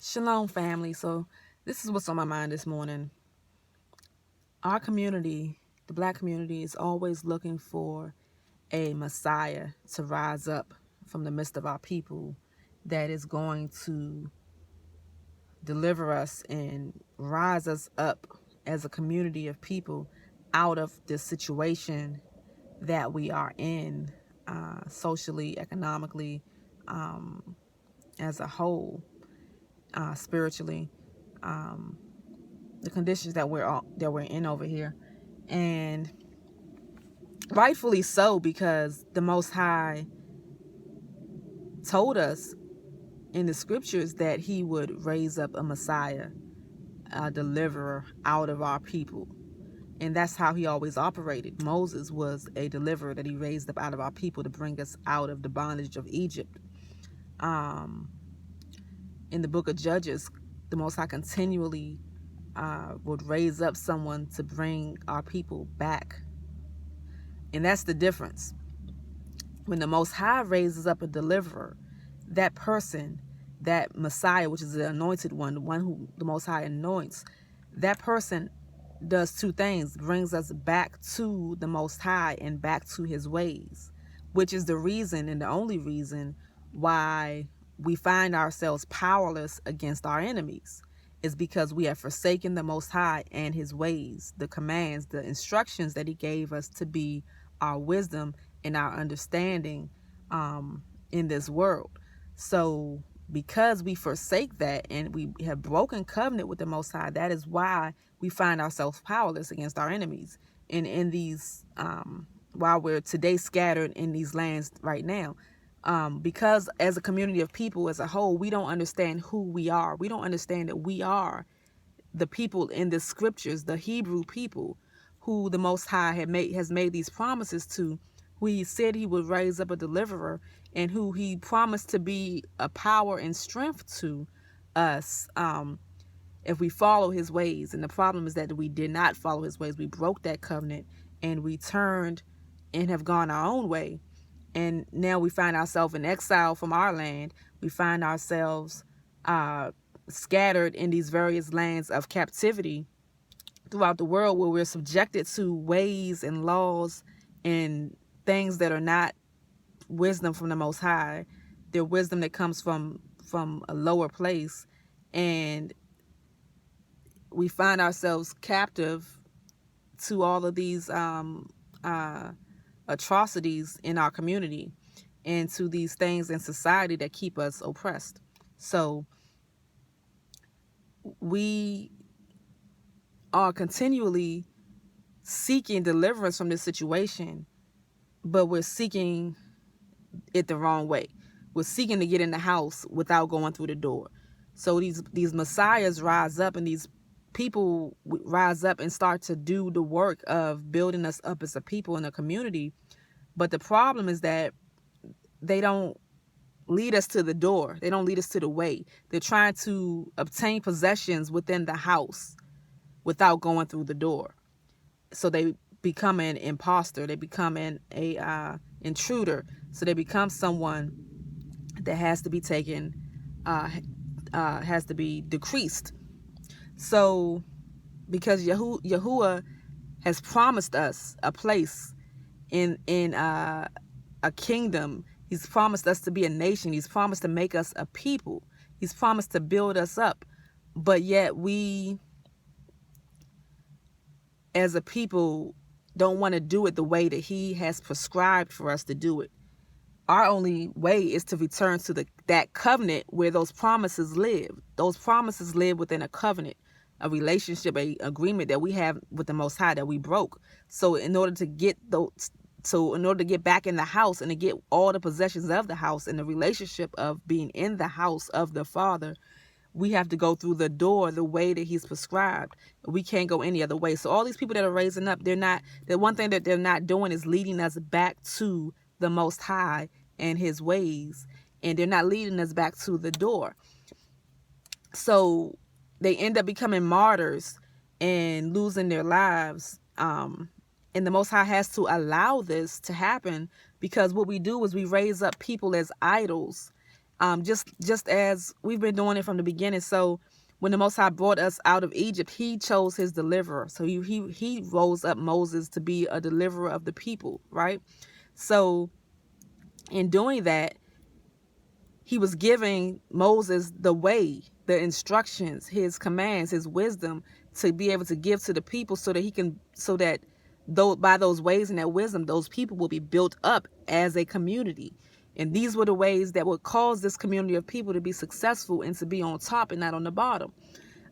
Shalom, family. So this is what's on my mind this morning. Our community, the Black community, is always looking for a Messiah to rise up from the midst of our people that is going to deliver us and rise us up as a community of people out of this situation that we are in, socially, economically, as a whole, spiritually. The conditions that we're in over here, and rightfully so, because the Most High told us in the scriptures that He would raise up a Messiah, a deliverer out of our people, and that's how He always operated. Moses was a deliverer that He raised up out of our people to bring us out of the bondage of Egypt. In the book of Judges, the Most High continually would raise up someone to bring our people back. And that's the difference. When the Most High raises up a deliverer, that person, that Messiah, which is the anointed one, the one who the Most High anoints, that person does two things: brings us back to the Most High and back to His ways, which is the reason and the only reason why we find ourselves powerless against our enemies, is because we have forsaken the Most High and His ways, the commands, the instructions that He gave us to be our wisdom and our understanding in this world. So because we forsake that and we have broken covenant with the Most High, that is why we find ourselves powerless against our enemies. And in these, while we're today scattered in these lands right now, because as a community of people as a whole, we don't understand who we are. We don't understand that we are the people in the scriptures, the Hebrew people, who the Most High has made these promises to, who He said He would raise up a deliverer, and who He promised to be a power and strength to us if we follow His ways. And the problem is that we did not follow His ways. We broke that covenant and we turned and have gone our own way. And now we find ourselves in exile from our land. We find ourselves scattered in these various lands of captivity throughout the world, where we're subjected to ways and laws and things that are not wisdom from the Most High. They're wisdom that comes from a lower place, and we find ourselves captive to all of these atrocities in our community and to these things in society that keep us oppressed. So we are continually seeking deliverance from this situation, but we're seeking it the wrong way. We're seeking to get in the house without going through the door. So these messiahs rise up, and these people rise up and start to do the work of building us up as a people in a community. But the problem is that they don't lead us to the door. They don't lead us to the way. They're trying to obtain possessions within the house without going through the door. So they become an imposter. They become an intruder. So they become someone that has to be taken, has to be decreased. So because Yahuah has promised us a place in a kingdom, He's promised us to be a nation. He's promised to make us a people. He's promised to build us up. But yet we, as a people, don't want to do it the way that He has prescribed for us to do it. Our only way is to return to that covenant where those promises live. Those promises live within a covenant, a relationship, a agreement that we have with the Most High that we broke. So in order to get back in the house and to get all the possessions of the house and the relationship of being in the house of the Father, we have to go through the door the way that He's prescribed. We can't go any other way. So all these people that are raising up, the one thing that they're not doing is leading us back to the Most High and His ways. And they're not leading us back to the door. So they end up becoming martyrs and losing their lives. And the Most High has to allow this to happen, because what we do is we raise up people as idols, just as we've been doing it from the beginning. So when the Most High brought us out of Egypt, he chose his deliverer. So he rose up Moses to be a deliverer of the people, right? So in doing that, he was giving Moses the way, the instructions, his commands, his wisdom to be able to give to the people so that though by those ways and that wisdom, those people will be built up as a community. And these were the ways that would cause this community of people to be successful and to be on top and not on the bottom.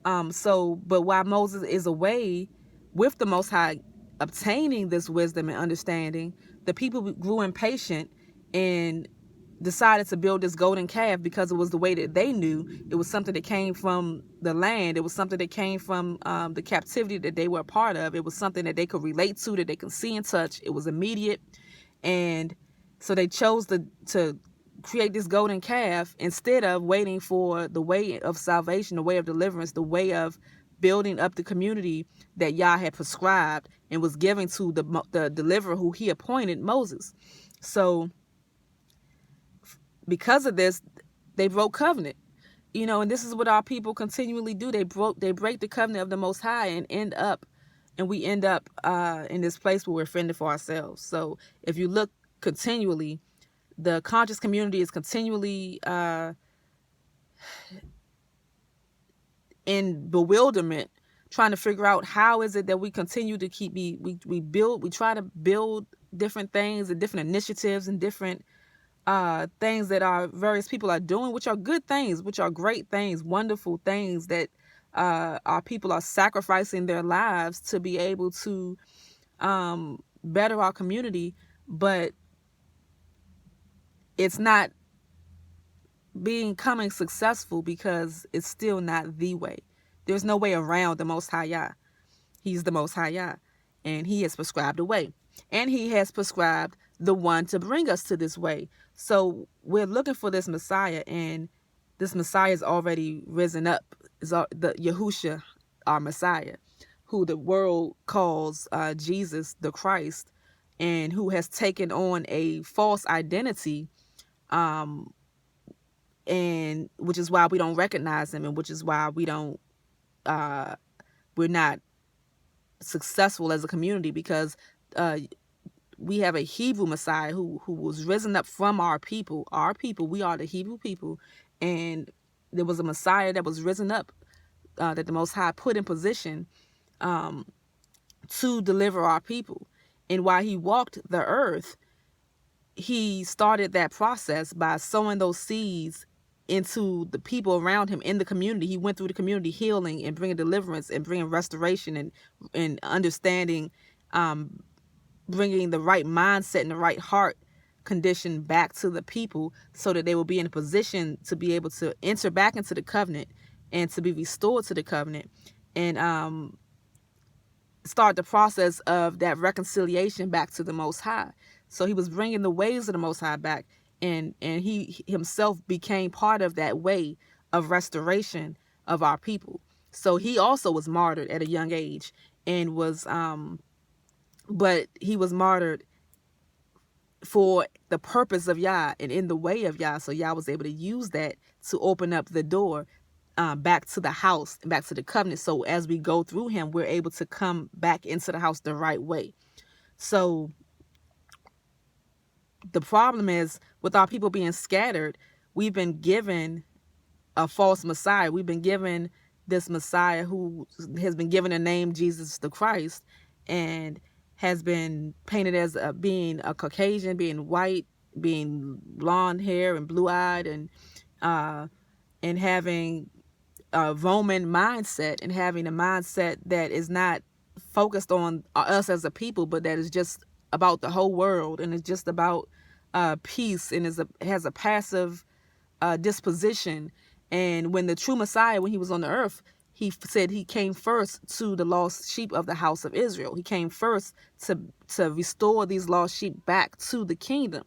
But while Moses is away with the Most High obtaining this wisdom and understanding, the people grew impatient and decided to build this golden calf because it was the way that they knew. It was something that came from the land. It was something that came from the captivity that they were a part of. It was something that they could relate to, that they could see and touch. It was immediate. And so they chose to create this golden calf instead of waiting for the way of salvation, the way of deliverance, the way of building up the community that Yah had prescribed and was giving to the deliverer who he appointed, Moses. So because of this, they broke covenant, and this is what our people continually do. They break the covenant of the Most High and we end up in this place where we're fending for ourselves. So if you look continually, the conscious community is continually in bewilderment, trying to figure out how is it that we continue to we try to build different things and different initiatives and different things that our various people are doing, which are good things, which are great things, wonderful things that our people are sacrificing their lives to be able to better our community, but it's not becoming successful because it's still not the way. There's no way around the Most High Yah. He's the Most High Yah, and he has prescribed a way, and he has prescribed the one to bring us to this way. So we're looking for this Messiah, and this Messiah is already risen up. Is the Yahusha, our Messiah, who the world calls Jesus the Christ, and who has taken on a false identity, and which is why we don't recognize him, and which is why we're not successful as a community, because we have a Hebrew Messiah who was risen up from our people. We are the Hebrew people, and there was a Messiah that was risen up that the Most High put in position to deliver our people. And while he walked the earth, he started that process by sowing those seeds into the people around him in the community. He went through the community healing and bringing deliverance and bringing restoration and understanding, bringing the right mindset and the right heart condition back to the people so that they will be in a position to be able to enter back into the covenant and to be restored to the covenant, and start the process of that reconciliation back to the Most High. So he was bringing the ways of the Most High back, and he himself became part of that way of restoration of our people. So he also was martyred at a young age, and was but he was martyred for the purpose of Yah and in the way of Yah. So Yah was able to use that to open up the door back to the house, back to the covenant. So as we go through him, we're able to come back into the house the right way. So the problem is, with our people being scattered, we've been given a false Messiah. We've been given this Messiah who has been given a name, Jesus the Christ, and has been painted as being a Caucasian, being white, being blonde hair and blue-eyed, and having a Roman mindset, and having a mindset that is not focused on us as a people, but that is just about the whole world, and it's just about peace, and has a passive disposition. And when the true Messiah, when he was on the earth, he said he came first to the lost sheep of the house of Israel. He came first to restore these lost sheep back to the kingdom.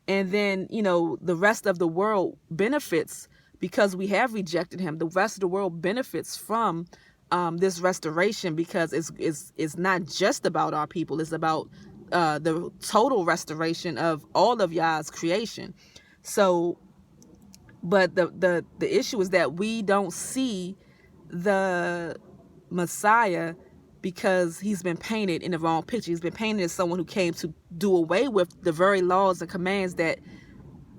And then, the rest of the world benefits because we have rejected him. The rest of the world benefits from this restoration, because it's not just about our people. It's about the total restoration of all of Yah's creation. So But the issue is that we don't see the Messiah because he's been painted in the wrong picture. He's been painted as someone who came to do away with the very laws and commands that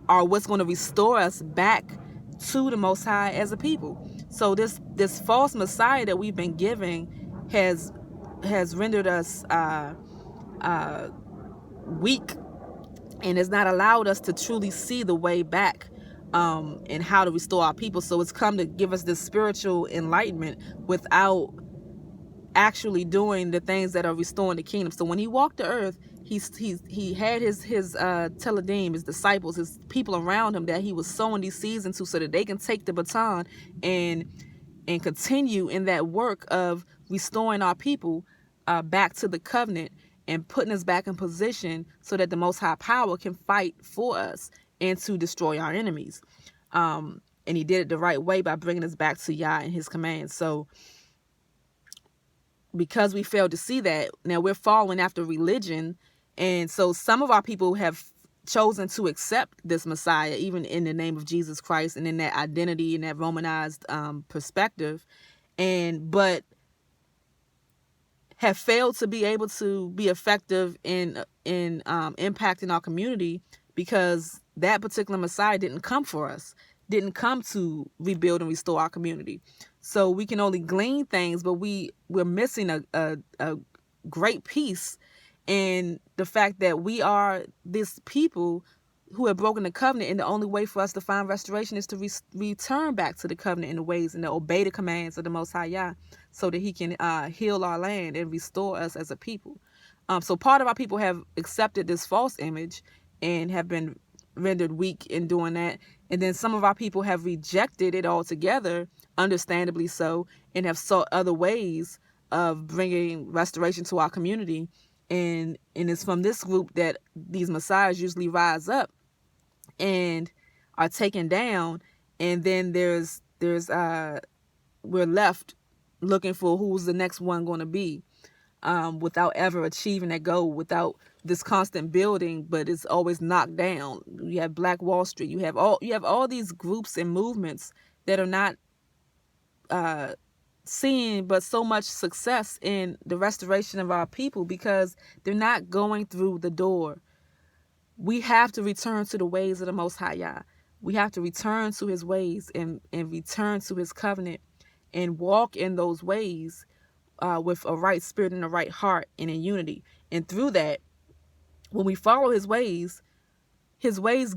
are what's going to restore us back to the Most High as a people. So this false Messiah that we've been giving has rendered us weak, and has not allowed us to truly see the way back, and how to restore our people. So it's come to give us this spiritual enlightenment without actually doing the things that are restoring the kingdom. So when he walked the earth, he had his teledim, his disciples, his people around him that he was sowing these seeds into, so that they can take the baton and continue in that work of restoring our people back to the covenant and putting us back in position so that the Most High Power can fight for us and to destroy our enemies. And he did it the right way by bringing us back to Yah and his commands. So because we failed to see that, now we're following after religion. And so some of our people have chosen to accept this Messiah, even in the name of Jesus Christ and in that identity and that Romanized perspective, but have failed to be able to be effective in impacting our community, because that particular Messiah didn't come for us, didn't come to rebuild and restore our community. So we can only glean things, but we're missing a great piece in the fact that we are this people who have broken the covenant, and the only way for us to find restoration is to return back to the covenant in the ways and to obey the commands of the Most High Yah, so that he can heal our land and restore us as a people. So part of our people have accepted this false image and have been rendered weak in doing that. And then some of our people have rejected it altogether, understandably so, and have sought other ways of bringing restoration to our community. And it's from this group that these messiahs usually rise up and are taken down. And then we're left looking for who's the next one going to be, without ever achieving that goal, without this constant building, but it's always knocked down. You have Black Wall Street. You have all these groups and movements that are not seeing but so much success in the restoration of our people, because they're not going through the door. We have to return to the ways of the Most High Yah. We have to return to his ways and return to his covenant and walk in those ways with a right spirit and a right heart and in unity. And through that, when we follow his ways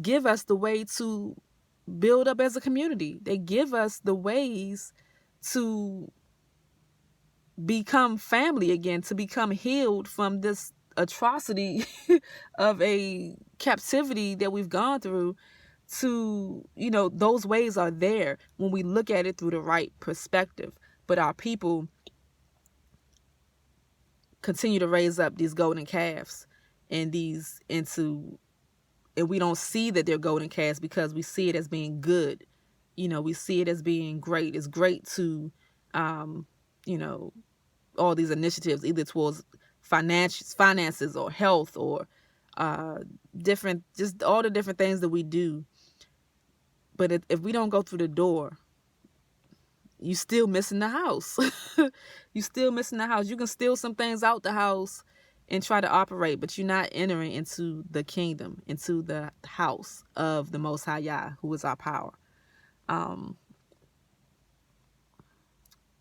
give us the way to build up as a community. They give us the ways to become family again, to become healed from this atrocity of a captivity that we've gone through. To, those ways are there when we look at it through the right perspective. But our people continue to raise up these golden calves and we don't see that they're golden calves, because we see it as being good. We see it as being great. It's great to, all these initiatives, either towards finances or health or just all the different things that we do. But if we don't go through the door, you still missing the house. You still missing the house. You can steal some things out the house and try to operate, but you're not entering into the kingdom, into the house of the Most High Yah, who is our power.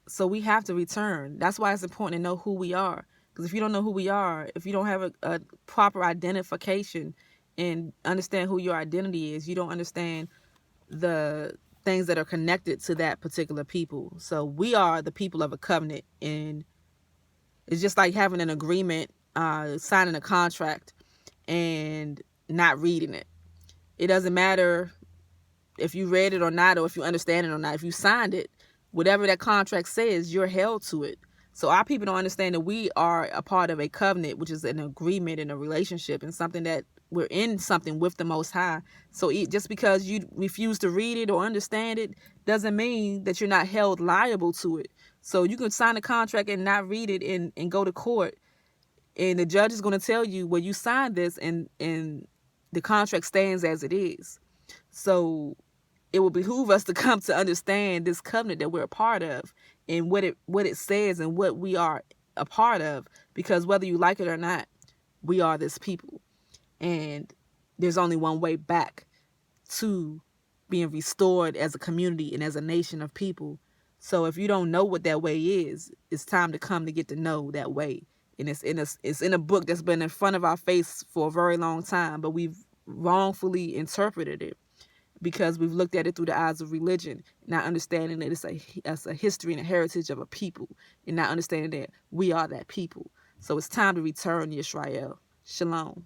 So we have to return. That's why it's important to know who we are. Because if you don't know who we are, if you don't have a proper identification and understand who your identity is, you don't understand the things that are connected to that particular people. So we are the people of a covenant, and it's just like having an agreement, signing a contract and not reading it. It doesn't matter if you read it or not, or if you understand it or not. If you signed it, whatever that contract says, you're held to it. So our people don't understand that we are a part of a covenant, which is an agreement and a relationship, and something that we're in something with the Most High. So just because you refuse to read it or understand it doesn't mean that you're not held liable to it. So you can sign a contract and not read it and go to court, and the judge is going to tell you, well, you signed this and the contract stands as it is. So it will behoove us to come to understand this covenant that we're a part of, and what it says and what we are a part of, because whether you like it or not, we are this people. And there's only one way back to being restored as a community and as a nation of people. So if you don't know what that way is, it's time to come to get to know that way. And it's in a book that's been in front of our face for a very long time, but we've wrongfully interpreted it because we've looked at it through the eyes of religion, not understanding that it's a history and a heritage of a people, and not understanding that we are that people. So it's time to return to Yisrael. Shalom.